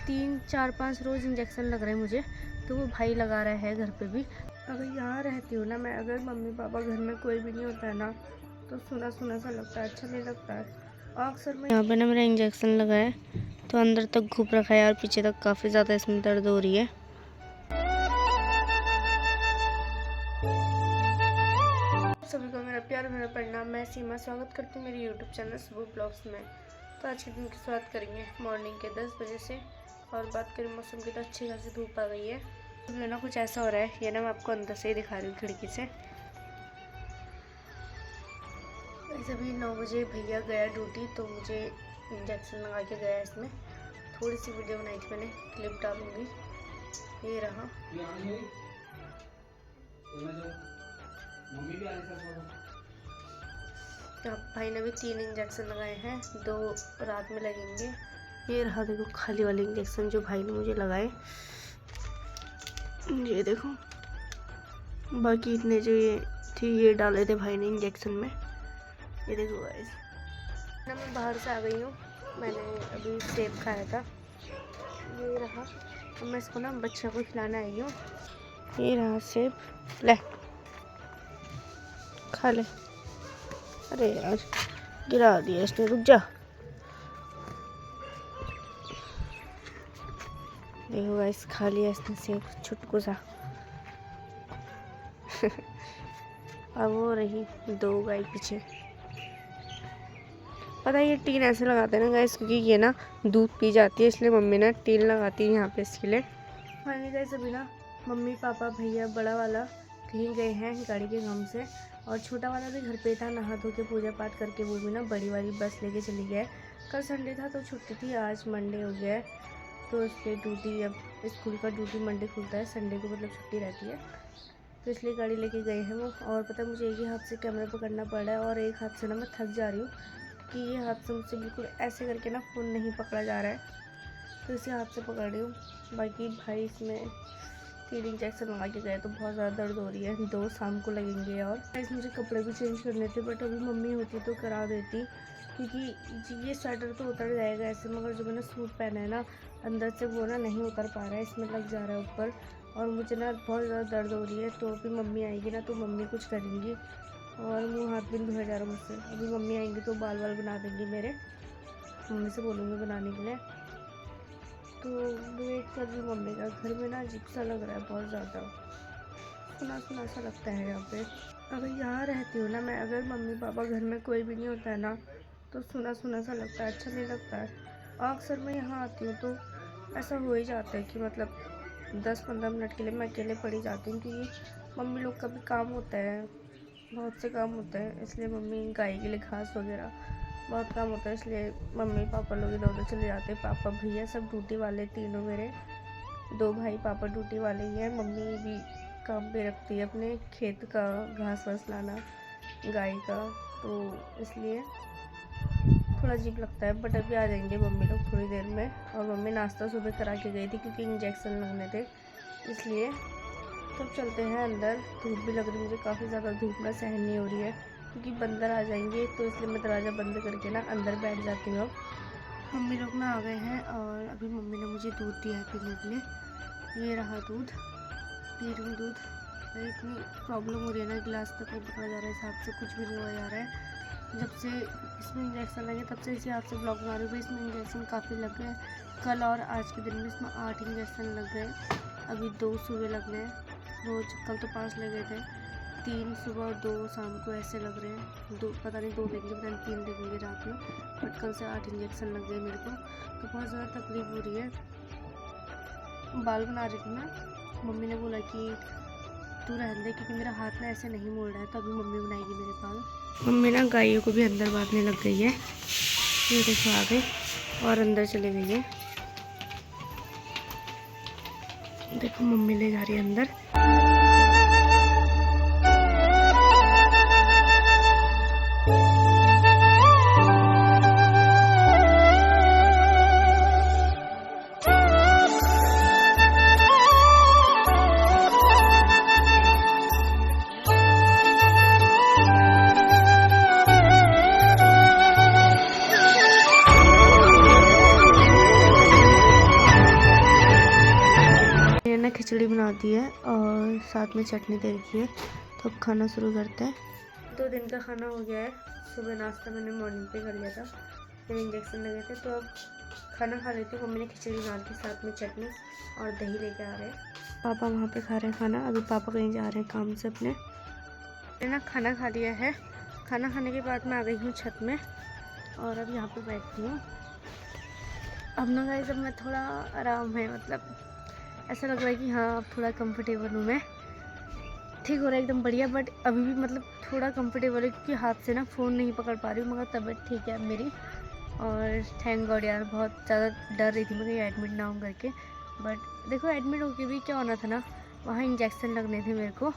3-4-5 रोज़ injection लग रहे हैं मुझे, तो वो भाई लगा रहा है घर पे भी। अगर यहाँ रहती हूँ ना मैं, अगर मम्मी पापा घर में कोई भी नहीं होता है ना, तो सुना सुना सा लगता है, अच्छा नहीं लगता है। और अक्सर मैं यहाँ पे ना मेरा इंजेक्शन लगा है तो अंदर तक घुप रखा है और पीछे तक काफ़ी ज़्यादा इसमें दर्द हो रही है। सभी को मेरा प्यार मेरा प्रणाम। मैं सीमा स्वागत करती हूँ मेरे यूट्यूब चैनल शुभ ब्लॉग्स में। तो आज के दिन की शुरुआत करेंगे मॉर्निंग के 10 बजे से। और बात करें मौसम की तो अच्छी खासी धूप आ गई है। तो ना कुछ ऐसा हो रहा है, ये ना मैं आपको अंदर से ही दिखा रही हूँ खिड़की से। अभी 9 बजे भैया गया ड्यूटी, तो मुझे इंजेक्शन लगा के गया। इसमें थोड़ी सी वीडियो बनाई थी मैंने, क्लिप डालूंगी। ये रहा। तो भाई ने भी 3 इंजेक्शन लगाए हैं, 2 रात में लगेंगे। ये रहा देखो खाली वाले इंजेक्शन जो भाई ने मुझे लगाए, ये देखो। बाकी इतने जो ये थी ये डाले थे भाई ने इंजेक्शन में। ये देखो गाइस, ना मैं बाहर से आ गई हूँ। मैंने अभी सेब खाया था, ये रहा। अब मैं इसको ना बच्चों को खिलाने आई हूँ। ये रहा सेब, ले खा ले। अरे यार गिरा दिया इसने, रुक जा। देखो गाइस खा लिया इसने सेब, छुटकू सा। अब वो रही 2 गाय पीछे। पता है ये टीन ऐसे लगाते हैं ना गाइस, क्योंकि ये ना दूध पी जाती है, इसलिए मम्मी ना टीन लगाती है यहाँ पे इसके लिए। फाइनली गाइस अभी ना मम्मी पापा भैया बड़ा वाला कहीं गए हैं गाड़ी के काम से, और छोटा वाला भी घर पे था, नहा धो के पूजा पाठ करके वो भी ना बड़ी वाली बस लेके चली गया है। कल संडे था तो छुट्टी थी, आज मंडे हो गया है, तो इसलिए ड्यूटी, अब स्कूल का ड्यूटी मंडे खुलता है, संडे को मतलब छुट्टी रहती है, तो इसलिए गाड़ी लेके गए हैं वो। और पता है मुझे एक ही हाथ से कैमरा पकड़ना पड़ रहा है, और एक हाथ से ना मैं थक जा रही हूँ कि ये हाथ से मुझसे बिल्कुल ऐसे करके ना फ़ोन नहीं पकड़ा जा रहा है, तो इसी हाथ से पकड़ रही हूँ। बाकी भाई इसमें 3 इंजेक्शन लगा के गए तो बहुत ज़्यादा दर्द हो रही है, 2 शाम को लगेंगे। और इस मुझे कपड़े भी चेंज करने थे, बट अभी मम्मी होती तो करा देती, क्योंकि ये स्वेटर तो उतर जाएगा ऐसे, मगर जो मैंने सूट पहना है ना अंदर से वो ना नहीं उतर पा रहा है, इसमें लग जा रहा है ऊपर, और मुझे ना बहुत ज़्यादा दर्द हो रही है। तो अभी मम्मी आएगी ना तो मम्मी कुछ करेंगी, और मुँह हाथ भी धोया जा रहा है मुझसे। अभी मम्मी आएंगी तो बाल वाल बना देंगी मेरे, मम्मी से बोलूँगी बनाने के लिए। तो वेट कर रही हूँ मम्मी का। घर में ना अजीब सा लग रहा है, बहुत ज़्यादा सुना सुना सा लगता है यहाँ पे। अगर यहाँ रहती हूँ ना मैं, अगर मम्मी पापा घर में कोई भी नहीं होता है ना, तो सुना सुना सा लगता है, अच्छा नहीं लगता है। और अक्सर मैं यहाँ आती हूँ तो ऐसा हो ही जाता है कि मतलब 10-15 मिनट के लिए मैं अकेले पड़ी जाती हूँ, क्योंकि मम्मी लोग का भी काम होता है, बहुत से काम होते हैं, इसलिए मम्मी गाय के लिए घास वगैरह बहुत काम होता है, इसलिए मम्मी पापा लोग इधर उधर चले जाते हैं। पापा भैया सब ड्यूटी वाले, तीनों मेरे 2 भाई पापा ड्यूटी वाले ही हैं। मम्मी भी काम पे रखती है अपने खेत का घास वास लाना गाय का, तो इसलिए थोड़ा अजीब लगता है। बट अभी आ जाएंगे मम्मी लोग थोड़ी देर में। और मम्मी नाश्ता सुबह करा के गई थी क्योंकि इंजेक्शन लगने थे, इसलिए तब चलते हैं अंदर। धूप भी लग रही है मुझे, काफ़ी ज़्यादा धूप ना सहन नहीं हो रही है, क्योंकि बंदर आ जाएंगे, तो इसलिए मैं दरवाज़ा बंद करके ना अंदर बैठ जाती हूँ। मम्मी लोग ना आ गए हैं, और अभी मम्मी ने मुझे दूध दिया है पीने के लिए। ये रहा दूध, पी रही हूँ दूध। इतनी प्रॉब्लम हो रही है ना, गिलास तक नहीं पकड़ा जा रहा है, हिसाब से कुछ भी नहीं हुआ जा रहा है। जब से इसमें इंजेक्शन लगे तब से इसी हाथ से ब्लॉग बना रही हूँ। इसमें इंजेक्शन काफ़ी लग गए, कल और आज के दिन में इसमें 8 इंजेक्शन लग गए। अभी 2 सुबह लग रहे हैं रोज़, कल तो 5 लगे थे, 3 सुबह 2 शाम को ऐसे लग रहे हैं। 2 पता नहीं 2 लगेंगे, पता नहीं 3 लगेंगे रात में, बट कल से 8 इंजेक्शन लग गए मेरे को, तो बहुत ज़्यादा तकलीफ हो रही है। बाल बना रही थी मैं, मम्मी ने बोला कि तू रहने दे, क्योंकि मेरा हाथ ना ऐसे नहीं मोड़ रहा है, तो अभी मम्मी बनाएगी मेरे बाल। मम्मी ना गायों को भी अंदर बांधने लग गई है, ये देखो आ गई और अंदर चले गई है। देखो मम्मी ले जा रही है अंदर। खिचड़ी बना दी है और साथ में चटनी दे रखी है। तो अब खाना शुरू करते हैं। 2 दिन का खाना हो गया है। सुबह नाश्ता मैंने मॉर्निंग पे कर लिया था, फिर इंजेक्शन लगे थे। तो अब खाना खा लेती हूँ। मम्मी ने खिचड़ी बना दी, साथ में चटनी और दही लेके आ रहे हैं। पापा वहाँ पे खा रहे हैं खाना। अभी पापा कहीं जा रहे हैं काम से अपने। मैंने ना खाना खा लिया है। खाना खाने के बाद मैं आ गई हूँ छत में और अब यहाँ पे बैठती हूँ। अब ना गाइस, अब मैं थोड़ा आराम है, मतलब ऐसा लग रहा है कि हाँ अब थोड़ा कंफर्टेबल हूँ मैं। ठीक हो रहा है एकदम बढ़िया। बट अभी भी मतलब थोड़ा कंफर्टेबल है क्योंकि हाथ से ना फ़ोन नहीं पकड़ पा रही हूँ, मगर तबीयत ठीक है अब मेरी। और थैंक गॉड यार, बहुत ज़्यादा डर रही थी मैं कहीं एडमिट ना हूँ करके। बट देखो एडमिट होके भी क्या होना था ना, वहाँ इंजेक्शन लगने थे मेरे को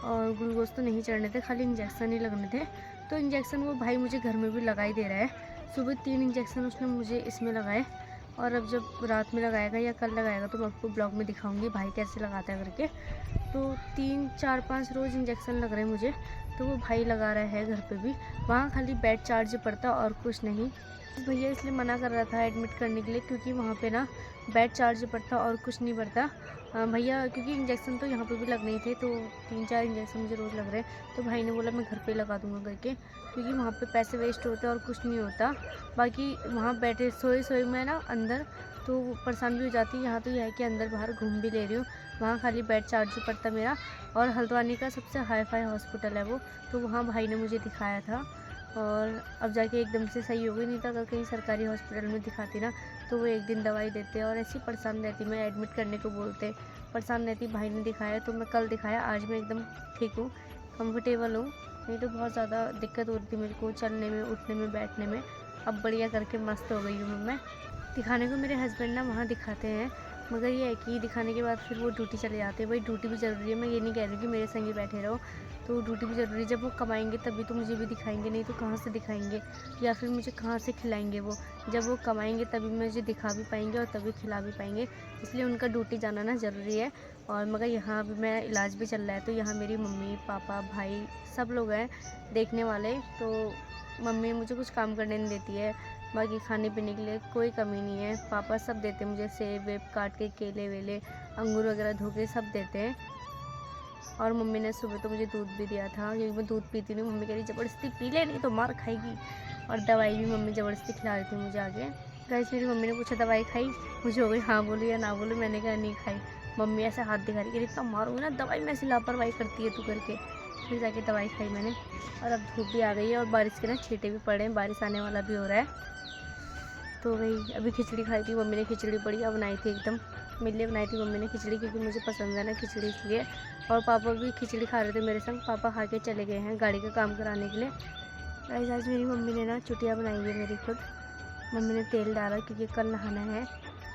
और ग्लूकोज तो नहीं चढ़ने थे, खाली इंजेक्शन ही लगने थे। तो इंजेक्शन वो भाई मुझे घर में भी लगा ही दे रहा है। सुबह 3 इंजेक्शन उसने मुझे इसमें लगाए और अब जब रात में लगाएगा या कल लगाएगा तो मैं आपको ब्लॉग में दिखाऊंगी भाई कैसे लगाता है करके। तो 3 4 5 रोज़ इंजेक्शन लग रहे हैं मुझे। तो वो भाई लगा रहा है घर पे भी। वहाँ खाली बेड चार्ज पड़ता और कुछ नहीं। भैया इसलिए मना कर रहा था एडमिट करने के लिए क्योंकि वहाँ पे ना बेड चार्ज पड़ता और कुछ नहीं पड़ता। भैया क्योंकि इंजेक्शन तो यहाँ पे भी लगने ही थे, तो 3 4 इंजेक्शन मुझे रोज़ लग रहे हैं। तो भाई ने बोला मैं घर पे लगा दूँगा करके, क्योंकि वहाँ पे पैसे वेस्ट होते हैं और कुछ नहीं होता। बाकी वहाँ बैठे सोए में ना अंदर तो परेशान भी हो जाती है। यहाँ तो यह है कि अंदर बाहर घूम भी ले रही हूँ। वहाँ खाली बेड चार्ज पड़ता मेरा। और हल्द्वानी का सबसे हाई फाई हॉस्पिटल है वो, तो वहाँ भाई ने मुझे दिखाया था और अब जाके एकदम से सही हो गई। नहीं तो अगर कहीं सरकारी हॉस्पिटल में दिखाती ना तो वो 1 दिन दवाई देते और ऐसी परेशान रहती, मैं एडमिट करने को बोलते, परेशान रहती। भाई ने दिखाया तो मैं कल दिखाया, आज मैं एकदम ठीक हूँ, कंफर्टेबल हूँ। नहीं तो बहुत ज़्यादा दिक्कत हो रही थी मेरे को चलने में, उठने में, बैठने में। अब बढ़िया करके मस्त हो गई हूँ मैं। दिखाने को मेरे हस्बैंड ना वहाँ दिखाते हैं, मगर ये है कि दिखाने के बाद फिर वो ड्यूटी चले जाते हैं। भाई ड्यूटी भी ज़रूरी है, मैं ये नहीं कह रही हूँ कि मेरे संग ही बैठे रहो। तो ड्यूटी भी ज़रूरी है। जब वो कमाएंगे तभी तो मुझे भी दिखाएंगे, नहीं तो कहाँ से दिखाएंगे या फिर मुझे कहाँ से खिलाएंगे वो। जब वो कमाएंगे तभी मुझे दिखा भी पाएंगे और तभी खिला भी पाएंगे। इसलिए उनका ड्यूटी जाना ना ज़रूरी है। और मगर यहाँ भी मेरा इलाज भी चल रहा है, तो यहाँ मेरी मम्मी पापा भाई सब लोग हैं देखने वाले। तो मम्मी मुझे कुछ काम करने नहीं देती है, बाकी खाने पीने के लिए कोई कमी नहीं है। पापा सब देते हैं मुझे, सेब वेब काट के, केले वेले, अंगूर वगैरह धो के सब देते हैं। और मम्मी ने सुबह तो मुझे दूध भी दिया था, क्योंकि मैं दूध पीती नहीं। मम्मी कह रही ज़बरदस्ती पी ले, नहीं तो मार खाएगी। और दवाई भी मम्मी ज़बरदस्ती खिला रही थी मुझे आगे। गाइस मेरी मम्मी ने पूछा दवाई खाई, मुझे हो गई हाँ बोलूँ या ना बोलूँ। मैंने कहा नहीं खाई। मम्मी ऐसे हाथ दिखा रही कि इतना मारूंगी ना, दवाई में ऐसी लापरवाही करती है तू करके। फिर जाके दवाई खाई मैंने। और अब धूप भी आ गई है और बारिश के ना छींटे भी पड़े हैं, बारिश आने वाला भी हो रहा है। तो वही अभी खिचड़ी खाई थी मम्मी ने, खिचड़ी बढ़िया बनाई थी एकदम। मेरे लिए बनाई थी मम्मी ने खिचड़ी, क्योंकि मुझे पसंद है ना खिचड़ी, इसलिए। और पापा भी खिचड़ी खा रहे थे मेरे संग। पापा खा के चले गए हैं गाड़ी का काम कराने के लिए। गाइस आज मेरी मम्मी ने ना चुटिया बनाई है मेरी खुद। मम्मी ने तेल डाला क्योंकि कल नहाना है,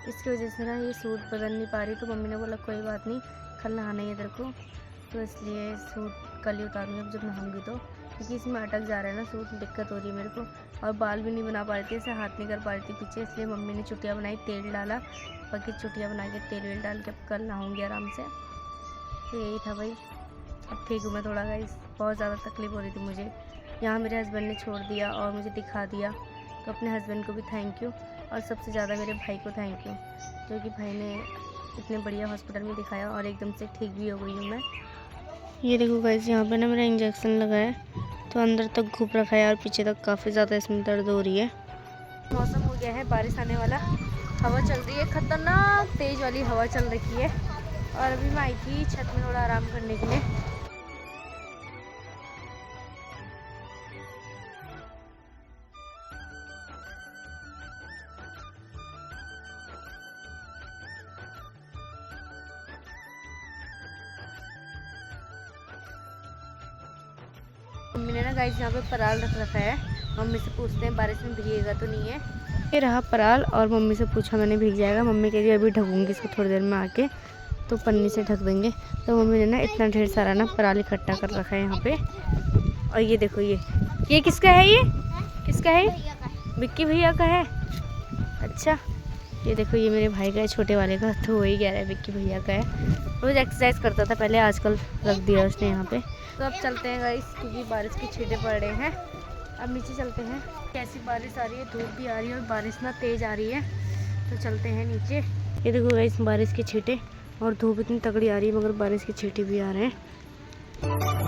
इसकी वजह से ना ये सूट बदल नहीं पा रही। तो मम्मी ने बोला कोई बात नहीं, कल नहाना है इधर को, तो इसलिए सूट कल ही उतारूँगी अब जब नहाऊँगी तो। क्योंकि इसमें अटक जा रहा है ना सूट, दिक्कत हो रही है मेरे को। और बाल भी नहीं बना पा रही थी, ऐसे हाथ नहीं कर पा रही थी पीछे, इसलिए मम्मी ने चुटिया बनाई, तेल डाला। बाकी चुटिया बना के तेल वेल डाल के अब कल नहाऊँगी आराम से। तो यही था भाई। अब ठीक हूँ मैं थोड़ा। गाइस बहुत ज़्यादा तकलीफ़ हो रही थी मुझे। यहाँ मेरे हस्बैंड ने छोड़ दिया और मुझे दिखा दिया, तो अपने हस्बैंड को भी थैंक यू। और सबसे ज़्यादा मेरे भाई को थैंक यू, क्योंकि भाई ने इतने बढ़िया हॉस्पिटल में दिखाया और एकदम से ठीक भी हो गई हूँ मैं। ये देखो गाइस यहाँ पे ना मेरा इंजेक्शन लगा है, तो अंदर तक घुप रखा है और पीछे तक काफ़ी ज़्यादा इसमें दर्द हो रही है। मौसम हो गया है बारिश आने वाला, हवा चल रही है, खतरनाक तेज़ वाली हवा चल रही है। और अभी मैं आई थी छत में थोड़ा आराम करने के लिए। मम्मी ने ना गाइस यहाँ पे पराल रख रखा है। मम्मी से पूछते हैं बारिश में भीगेगा तो नहीं है। ये रहा पराल और मम्मी से पूछा मैंने, भीग जाएगा। मम्मी कह रही अभी ढकूँगी इसको थोड़ी देर में आके, तो पन्नी से ढक देंगे। तो मम्मी ने ना इतना ढेर सारा ना पराल इकट्ठा कर रखा है यहाँ पे। और ये देखो ये किसका है, ये किसका है? विक्की भैया का है। अच्छा ये देखो ये मेरे भाई का है, छोटे वाले का, तो वही कह रहा है विक्की भैया का है। रोज़ एक्सरसाइज करता था पहले, आजकल रख दिया उसने यहाँ पे। तो अब चलते हैं गाइस, क्योंकि बारिश के छींटे पड़ रहे हैं। अब नीचे चलते हैं। कैसी बारिश आ रही है, धूप भी आ रही है और बारिश ना तेज़ आ रही है। तो चलते हैं नीचे। ये देखो गाइस बारिश के छींटे, और धूप इतनी तगड़ी आ रही है मगर बारिश के छींटे भी आ रहे हैं।